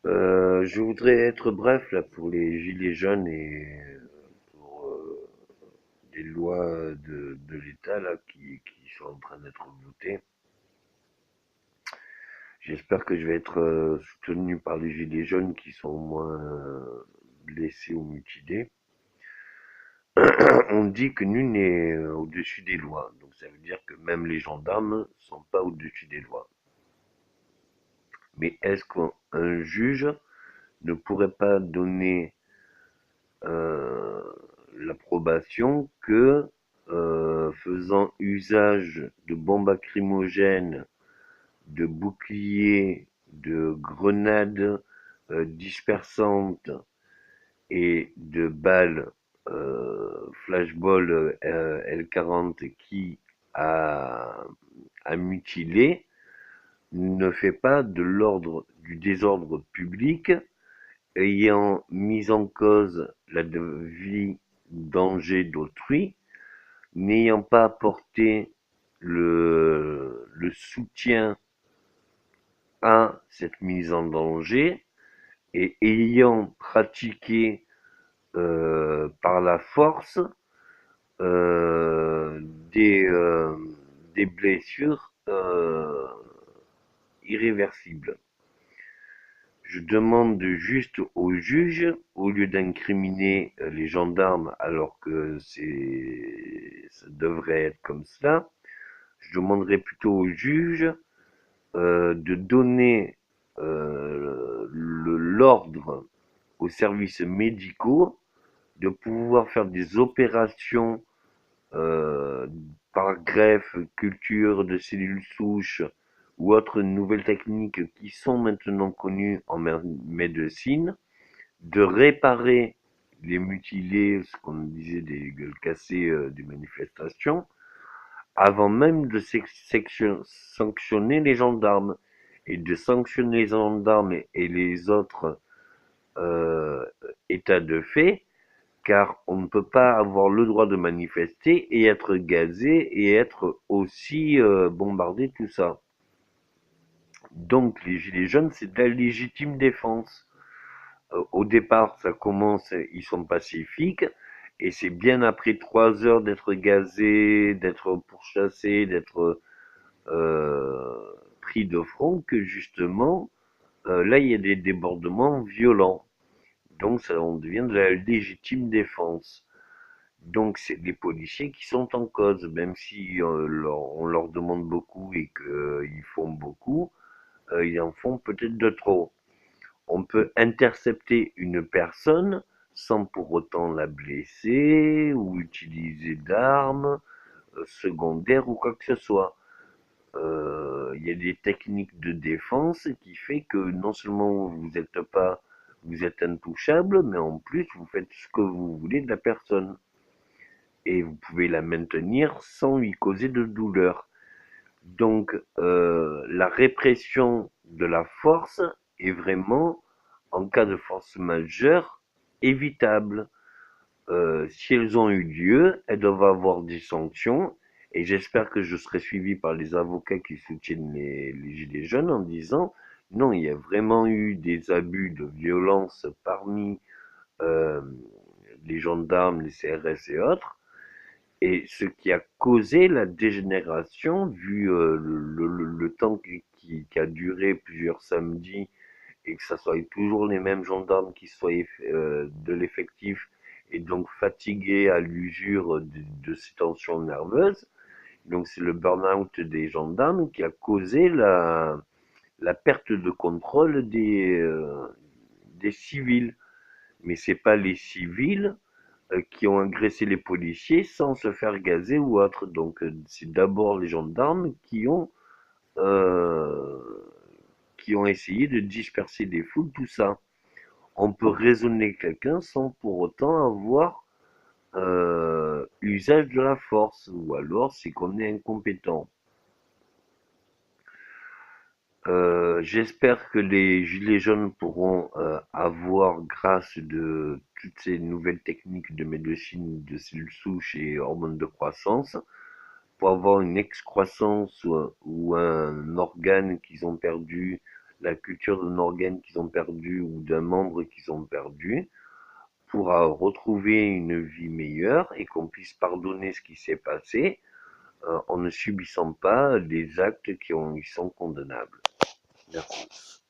Je voudrais être bref là pour les gilets jaunes et pour les lois de l'État là qui sont en train d'être votées. J'espère que je vais être soutenu par les gilets jaunes qui sont au moins blessés ou mutilés. On dit que nul n'est au-dessus des lois, donc ça veut dire que même les gendarmes sont pas au-dessus des lois. Mais est-ce qu'un juge ne pourrait pas donner euh, l'approbation que, faisant usage de bombes lacrymogènes, de boucliers, de grenades dispersantes et de balles flashball L40 qui a, a mutilé, ne fait pas de l'ordre du désordre public ayant mis en cause la vie danger d'autrui, n'ayant pas apporté le soutien à cette mise en danger et ayant pratiqué par la force euh, des, euh, des blessures irréversibles. Je demande juste aux juges, au lieu d'incriminer les gendarmes alors que ça devrait être comme cela, je demanderais plutôt aux juges de donner l'ordre aux services médicaux de pouvoir faire des opérations euh, par greffe, culture de cellules souches ou autres nouvelles techniques qui sont maintenant connues en médecine, de réparer les mutilés, ce qu'on disait des gueules cassées des manifestations, avant même de sanctionner les gendarmes et de sanctionner les gendarmes et les autres euh, états de fait, car on ne peut pas avoir le droit de manifester et être gazé et être aussi bombardé, tout ça. Donc les gilets jaunes, c'est de la légitime défense. Au départ, ça commence, ils sont pacifiques, et c'est bien après 3 heures d'être gazé, d'être pourchassé, d'être euh, pris de front que justement, là, il y a des débordements violents. Donc ça, on devient de la légitime défense. Donc c'est les policiers qui sont en cause, même si on leur demande beaucoup et qu'ils font beaucoup, ils en font peut-être de trop. On peut intercepter une personne sans pour autant la blesser ou utiliser d'armes secondaires ou quoi que ce soit. Il y a des techniques de défense qui fait que non seulement vous êtes intouchable, mais en plus vous faites ce que vous voulez de la personne et vous pouvez la maintenir sans lui causer de douleur. Donc la répression de la force est vraiment, en cas de force majeure, évitable. Si elles ont eu lieu, elles doivent avoir des sanctions et j'espère que je serai suivi par les avocats qui soutiennent les Gilets jaunes en disant non, il y a vraiment eu des abus de violence parmi euh, les gendarmes, les CRS et autres, et ce qui a causé la dégénération, vu le temps qui a duré plusieurs samedis, et que ça soit toujours les mêmes gendarmes qui soient de l'effectif, et donc fatigués à l'usure de ces tensions nerveuses. Donc c'est le burn-out des gendarmes qui a causé la perte de contrôle des civils. Mais c'est pas les civils qui ont agressé les policiers sans se faire gazer ou autre. Donc c'est d'abord les gendarmes euh, qui ont essayé de disperser des foules, tout ça. On peut raisonner quelqu'un sans pour autant avoir usage de la force, ou alors c'est qu'on est incompétent. J'espère que les gilets jaunes pourront avoir, grâce de toutes ces nouvelles techniques de médecine de cellules souches et hormones de croissance, pour avoir une excroissance ou un organe qu'ils ont perdu la culture d'un organe qu'ils ont perdu ou d'un membre qu'ils ont perdu, pour retrouver une vie meilleure et qu'on puisse pardonner ce qui s'est passé en ne subissant pas des actes qui sont condamnables. Merci.